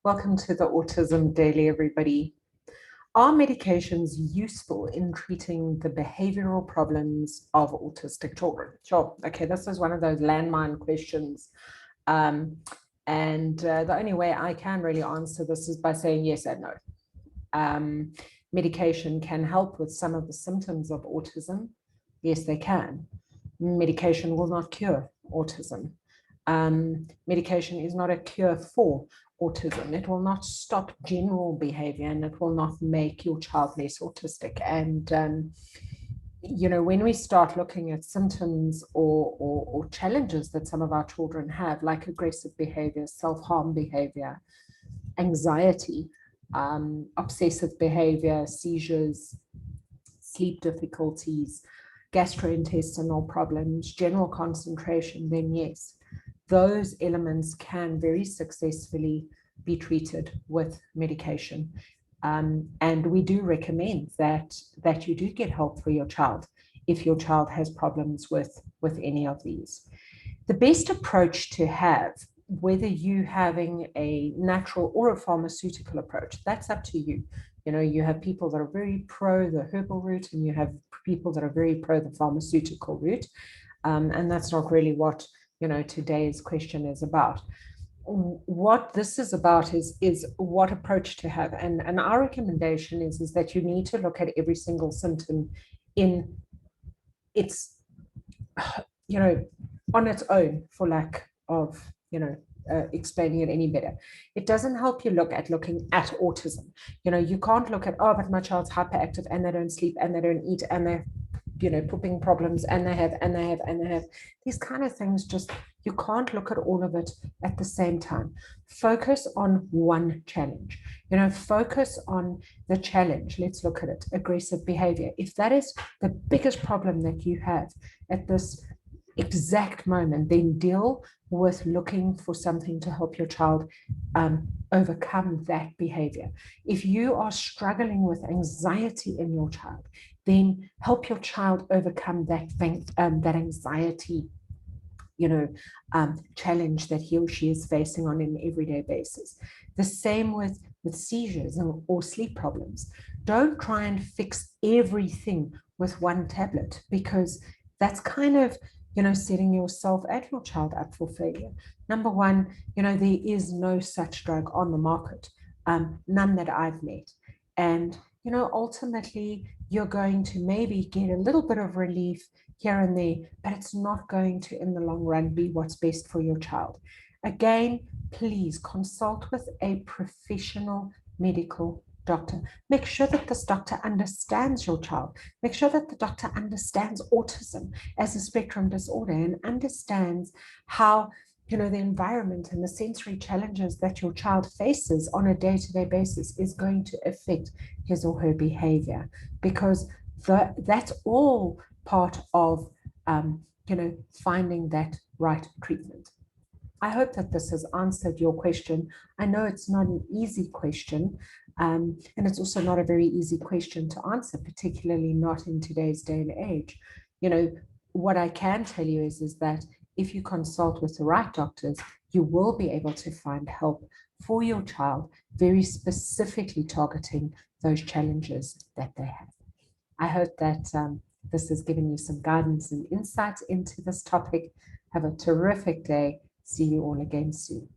Welcome to the Autism Daily, everybody. Are medications useful in treating the behavioral problems of autistic children? Sure. Okay, this is one of those landmine questions. The only way I can really answer this is by saying yes and no. Medication can help with some of the symptoms of autism. Yes, they can. Medication will not cure autism. Medication is not a cure for autism. It will not stop general behavior and it will not make your child less autistic. And when we start looking at symptoms or challenges that some of our children have, like aggressive behavior, self-harm behavior, anxiety, obsessive behavior, seizures, sleep difficulties, gastrointestinal problems, general concentration, then yes, those elements can very successfully be treated with medication. And we do recommend that you do get help for your child if your child has problems with any of these. The best approach to have, whether you're having a natural or a pharmaceutical approach, that's up to you. You have people that are very pro the herbal route and you have people that are very pro the pharmaceutical route. And that's not really what today's question is about. What this is about is what approach to have. And our recommendation is that you need to look at every single symptom in its, on its own, for lack of, explaining it any better. It doesn't help you looking at autism. You can't look at, oh, but my child's hyperactive and they don't sleep and they don't eat and they're pooping problems and they have these kind of things. Just, you can't look at all of it at the same time. Focus on one challenge, focus on the challenge. Let's look at it. Aggressive behavior. If that is the biggest problem that you have at this exact moment, then deal with looking for something to help your child overcome that behavior. If you are struggling with anxiety in your child, then help your child overcome that anxiety challenge that he or she is facing on an everyday basis. The same with seizures or sleep problems. Don't try and fix everything with one tablet, because that's kind of setting yourself and your child up for failure. Number one, there is no such drug on the market, none that I've met. And ultimately, you're going to maybe get a little bit of relief here and there, but it's not going to, in the long run, be what's best for your child. Again, please consult with a professional medical doctor. Make sure that this doctor understands your child. Make sure that the doctor understands autism as a spectrum disorder and understands how the environment and the sensory challenges that your child faces on a day-to-day basis is going to affect his or her behavior, because that's all part of finding that right treatment. I hope that this has answered your question. I know it's not an easy question, and it's also not a very easy question to answer, particularly not in today's day and age. What I can tell you is that if you consult with the right doctors, you will be able to find help for your child, very specifically targeting those challenges that they have. I hope that this has given you some guidance and insight into this topic. Have a terrific day. See you all again soon.